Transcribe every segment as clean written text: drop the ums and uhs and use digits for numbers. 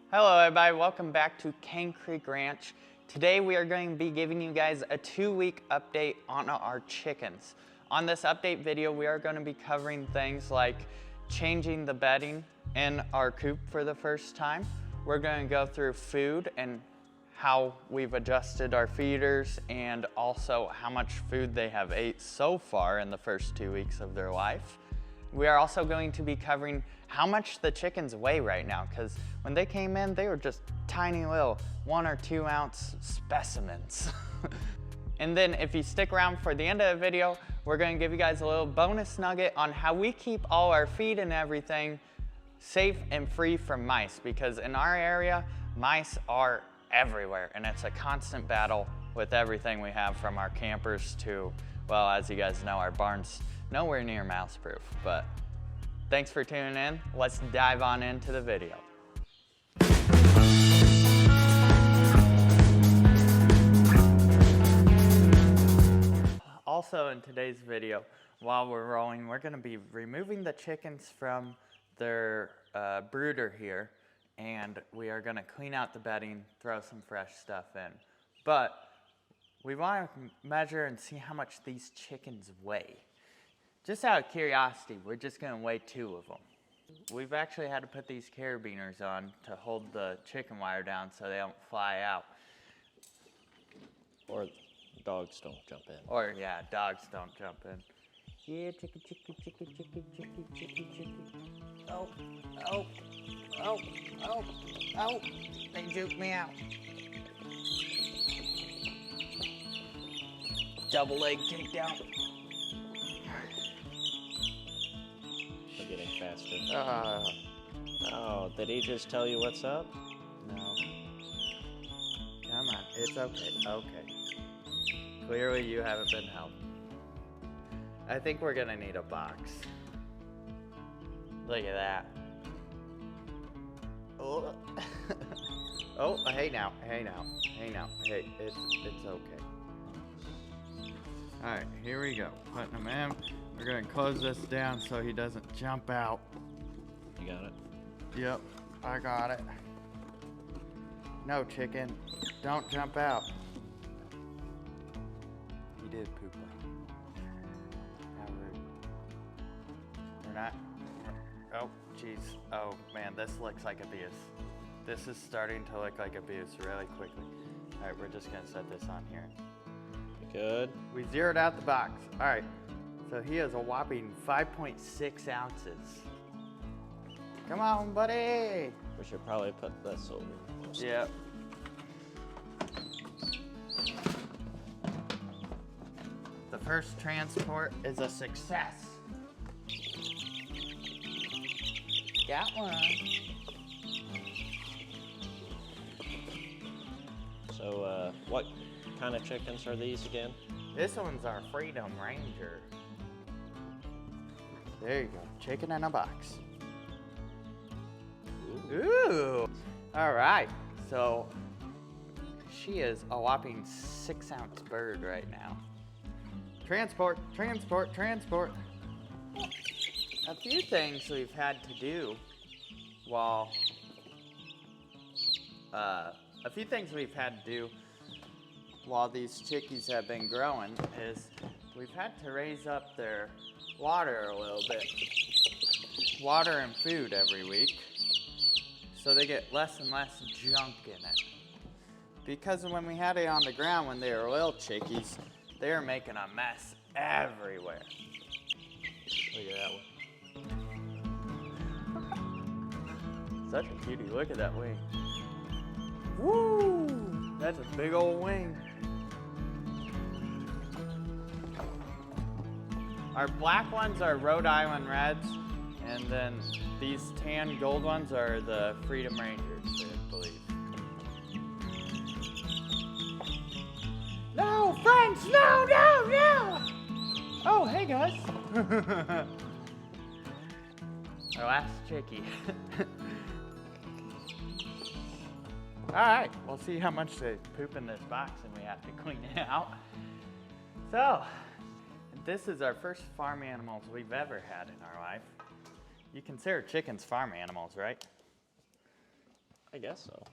Hello everybody, welcome back to Cane Creek Ranch. Today we are going to be giving you guys a 2-week update on our chickens. On this update video, we are going to be covering things like changing the bedding in our coop for the first time. We're going to go through food and how we've adjusted our feeders and also how much food they have ate so far in the first 2 weeks of their life. We are also going to be covering how much the chickens weigh right now, because when they came in, they were just tiny little 1 or 2 ounce specimens. And then if you stick around for the end of the video, we're going to give you guys a little bonus nugget on how we keep all our feed and everything safe and free from mice, because in our area, mice are everywhere and it's a constant battle with everything we have, from our campers to, well, as you guys know, our barn's nowhere near mouse proof. But thanks for tuning in. Let's dive on into the video. Also in today's video, while we're rolling, we're gonna be removing the chickens from their brooder here, and we are gonna clean out the bedding, throw some fresh stuff in. But we wanna measure and see how much these chickens weigh. Just out of curiosity, we're just gonna weigh 2 of them. We've actually had to put these carabiners on to hold the chicken wire down so they don't fly out. Or dogs don't jump in. Or yeah, dogs don't jump in. Yeah, chicken, chicken, chicken, chicken, chicken, chicken, chicken. Oh, oh, oh, oh, oh, they juked me out. Double leg takedown. They're getting faster. Oh, did he just tell you what's up? No. Come on, it's okay, okay. Clearly you haven't been helped. I think we're gonna need a box. Look at that. Oh, oh, hey now, hey now, hey now, hey, it's okay. All right, here we go, putting him in. We're gonna close this down so he doesn't jump out. You got it? Yep, I got it. No, chicken, don't jump out. He did poop out. How rude. We're not, oh, jeez. Oh man, this looks like abuse. This is starting to look like abuse really quickly. All right, we're just gonna set this on here. Good. We zeroed out the box. All right, so he is a whopping 5.6 ounces. Come on, buddy. We should probably put this over. Yep. The first transport is a success. Got one. So, what kind of chickens are these again? This one's our Freedom Ranger. There you go, chicken in a box. Ooh. All right, so she is a whopping 6 ounce bird right now. Transport, transport, transport. A few things we've had to do while, these chickies have been growing is we've had to raise up their water a little bit. Water and food every week, so they get less and less junk in it. Because when we had it on the ground when they were little chickies, they were making a mess everywhere. Look at that one. Such a cutie, look at that wing. Woo! That's a big old wing. Our black ones are Rhode Island Reds, and then these tan gold ones are the Freedom Rangers, I believe. No, friends, no, no, no! Oh, hey guys. Our last chickie. All right, we'll see how much they poop in this box and we have to clean it out. So, this is our first farm animals we've ever had in our life. You consider chickens farm animals, right? I guess so.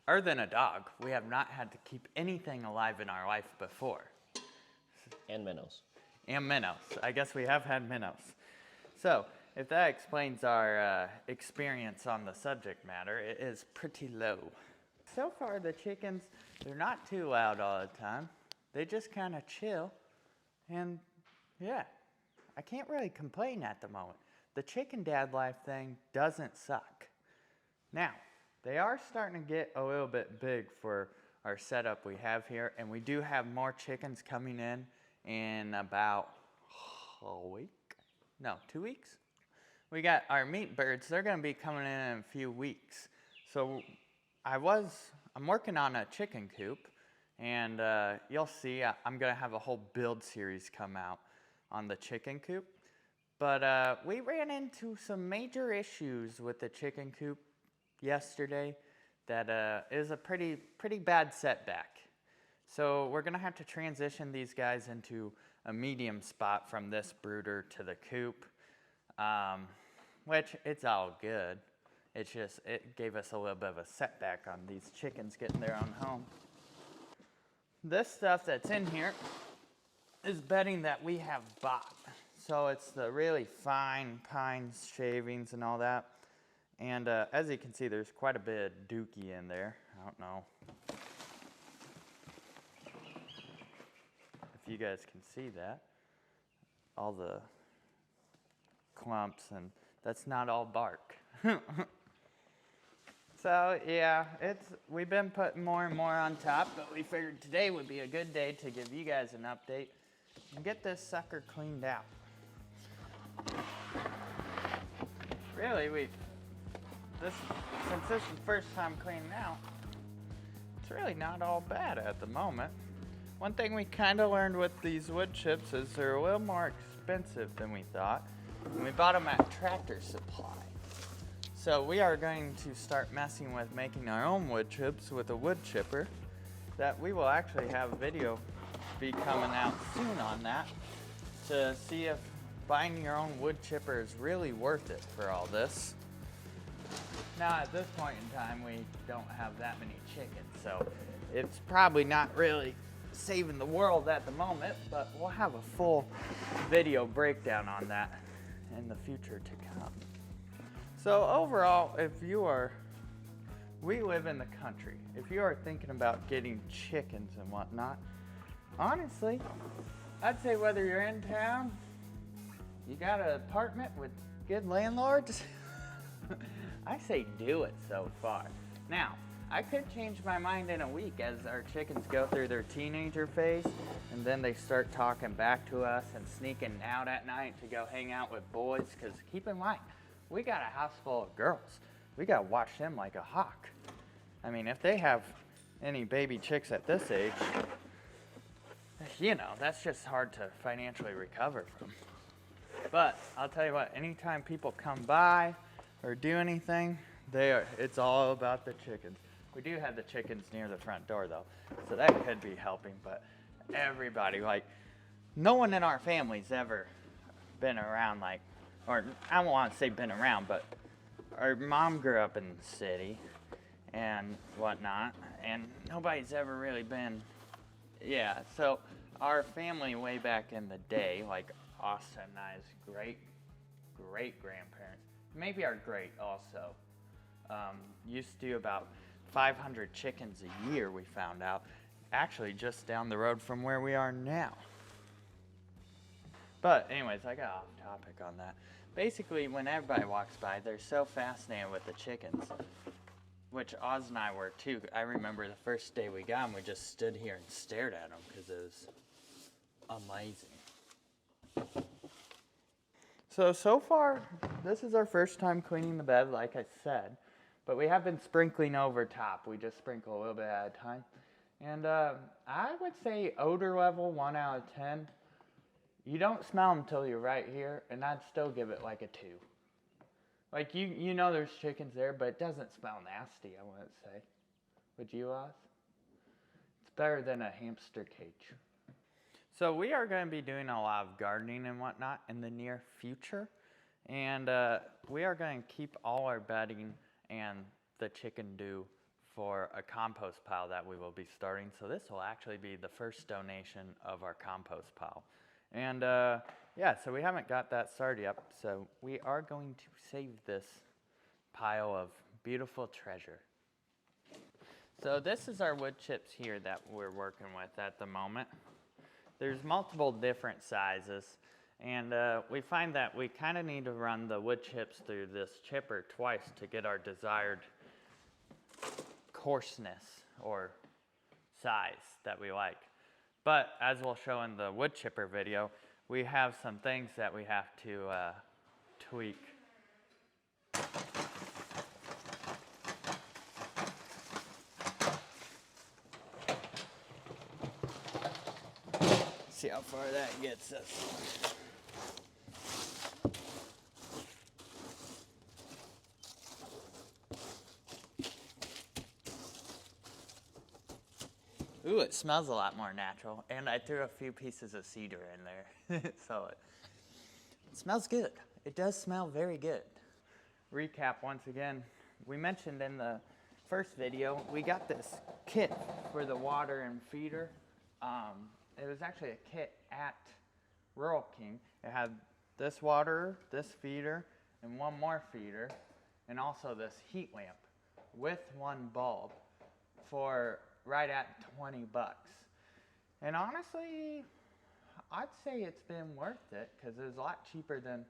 Other than a dog, we have not had to keep anything alive in our life before. And minnows. And minnows. I guess we have had minnows. So, if that explains our experience on the subject matter, it is pretty low. So far, the chickens, they're not too loud all the time. They just kind of chill. And yeah, I can't really complain at the moment. The chicken dad life thing doesn't suck. Now, they are starting to get a little bit big for our setup we have here, and we do have more chickens coming in about a week? No, 2 weeks? We got our meat birds, they're gonna be coming in a few weeks. So I'm working on a chicken coop, and you'll see I'm gonna have a whole build series come out on the chicken coop. But we ran into some major issues with the chicken coop yesterday that is a pretty bad setback. So we're gonna have to transition these guys into a medium spot from this brooder to the coop, which it's all good. It's just, it gave us a little bit of a setback on these chickens getting their own home. This stuff that's in here is bedding that we have bought. So it's the really fine pine shavings and all that. And as you can see, there's quite a bit of dookie in there. I don't know if you guys can see that. All the clumps, and that's not all bark. So yeah, we've been putting more and more on top, but we figured today would be a good day to give you guys an update and get this sucker cleaned out. Really, since this is the first time cleaning out, it's really not all bad at the moment. One thing we kind of learned with these wood chips is they're a little more expensive than we thought, and we bought them at Tractor Supply. So we are going to start messing with making our own wood chips with a wood chipper. That we will actually have a video be coming out soon on that to see if buying your own wood chipper is really worth it for all this. Now at this point in time we don't have that many chickens, so it's probably not really saving the world at the moment, but we'll have a full video breakdown on that in the future to come. So overall, we live in the country. If you are thinking about getting chickens and whatnot, honestly, I'd say whether you're in town, you got an apartment with good landlords, I say do it so far. Now, I could change my mind in a week as our chickens go through their teenager phase, and then they start talking back to us and sneaking out at night to go hang out with boys, because keep in mind, we got a house full of girls. We got to watch them like a hawk. I mean, if they have any baby chicks at this age, you know, that's just hard to financially recover from. But I'll tell you what, anytime people come by or do anything, it's all about the chickens. We do have the chickens near the front door though, so that could be helping, but everybody, like, no one in our family's ever been around or I don't want to say been around, but our mom grew up in the city and whatnot, and nobody's ever really been, yeah, so our family way back in the day, like Austin and I's great-grandparents, maybe our great also, used to do about 500 chickens a year, we found out, actually just down the road from where we are now. But anyways, I got off topic on that. Basically, when everybody walks by, they're so fascinated with the chickens, which Oz and I were too. I remember the first day we got them, we just stood here and stared at them because it was amazing. So far, this is our first time cleaning the bed, like I said, but we have been sprinkling over top. We just sprinkle a little bit at a time. And I would say odor level 1 out of 10. You don't smell them until you're right here, and I'd still give it like a 2. Like, you know there's chickens there, but it doesn't smell nasty, I wouldn't say. Would you, Oz? It's better than a hamster cage. So we are going to be doing a lot of gardening and whatnot in the near future. And we are going to keep all our bedding and the chicken dew for a compost pile that we will be starting. So this will actually be the first donation of our compost pile. And yeah, so we haven't got that started yet. So we are going to save this pile of beautiful treasure. So this is our wood chips here that we're working with at the moment. There's multiple different sizes, and we find that we kind of need to run the wood chips through this chipper twice to get our desired coarseness or size that we like. But as we'll show in the wood chipper video, we have some things that we have to tweak. See how far that gets us. Ooh, it smells a lot more natural. And I threw a few pieces of cedar in there. So it smells good. It does smell very good. Recap once again. We mentioned in the first video, we got this kit for the water and feeder. It was actually a kit at Rural King. It had this water, this feeder, and one more feeder, and also this heat lamp with one bulb for right at 20 bucks. And honestly, I'd say it's been worth it because it was a lot cheaper than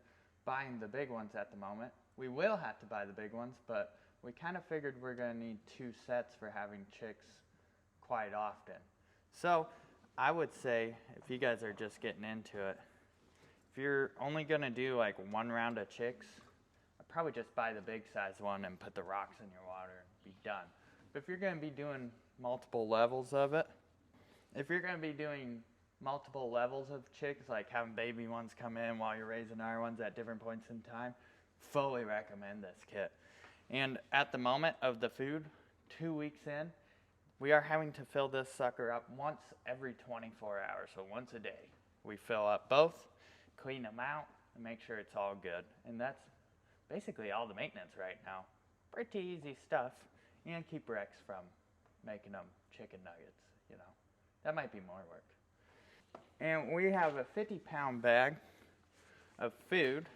buying the big ones at the moment. We will have to buy the big ones, but we kind of figured we're going to need 2 sets for having chicks quite often. So I would say, if you guys are just getting into it, if you're only going to do like 1 round of chicks, I'd probably just buy the big size one and put the rocks in your water and be done. But if you're going to be doing multiple levels of it, if you're going to be doing multiple levels of chicks, like having baby ones come in while you're raising our ones at different points in time, fully recommend this kit. And at the moment of the food, 2 weeks in, we are having to fill this sucker up once every 24 hours, so once a day. We fill up both, clean them out, and make sure it's all good. And that's basically all the maintenance right now. Pretty easy stuff, and keep Rex from making them chicken nuggets, you know. That might be more work. And we have a 50-pound bag of food,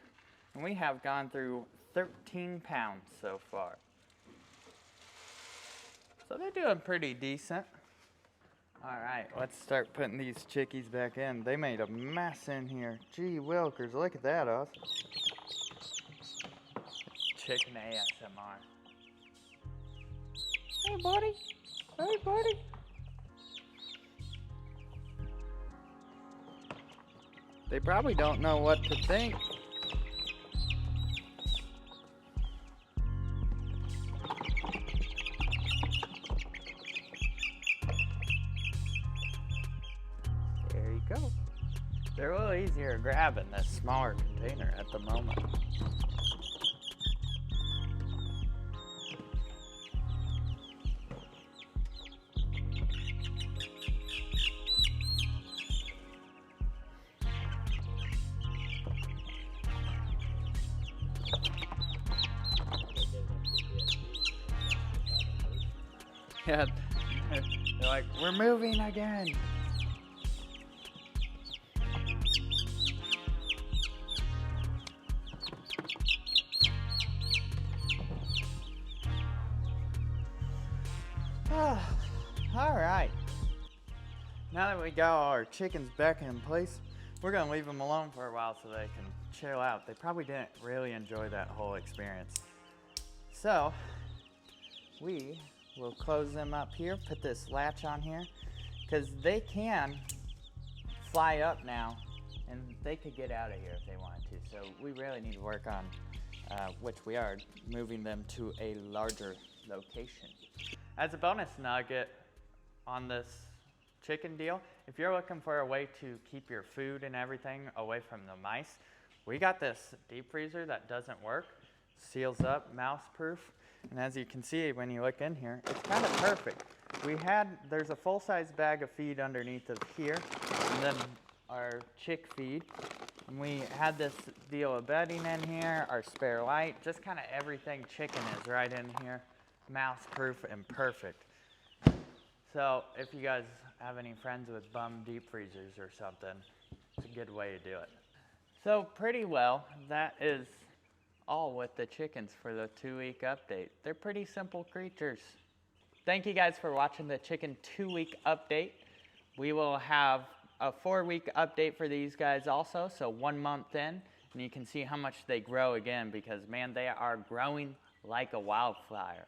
and we have gone through 13 pounds so far. So they're doing pretty decent. All right, let's start putting these chickies back in. They made a mess in here. Gee wilkers, look at that, us. Chicken ASMR. Hey, buddy. Hey, buddy. They probably don't know what to think. There you go. They're a little easier to grab in this smaller container at the moment. Yeah, they're like, we're moving again. All right. Now that we got all our chickens back in place, we're gonna leave them alone for a while so they can chill out. They probably didn't really enjoy that whole experience. So, we will close them up here, put this latch on here, because they can fly up now, and they could get out of here if they wanted to. So we really need to work on, which we are, moving them to a larger location. As a bonus nugget on this chicken deal, if you're looking for a way to keep your food and everything away from the mice, we got this deep freezer that doesn't work, seals up, mouse proof, and as you can see when you look in here, it's kind of perfect. There's a full-size bag of feed underneath of here, and then our chick feed, And we had this deal of bedding in here, our spare light, just kind of everything chicken is right in here. Mouse proof and perfect. So if you guys have any friends with bum deep freezers or something, it's a good way to do it. So pretty well, that is all with the chickens for the 2-week update. They're pretty simple creatures. Thank you guys for watching the chicken 2-week update. We will have a 4-week update for these guys also, so 1 month in, and you can see how much they grow again because, man, they are growing like a wildfire.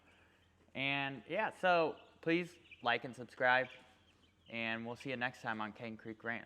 And yeah, so please like and subscribe, and we'll see you next time on Cane Creek Ranch.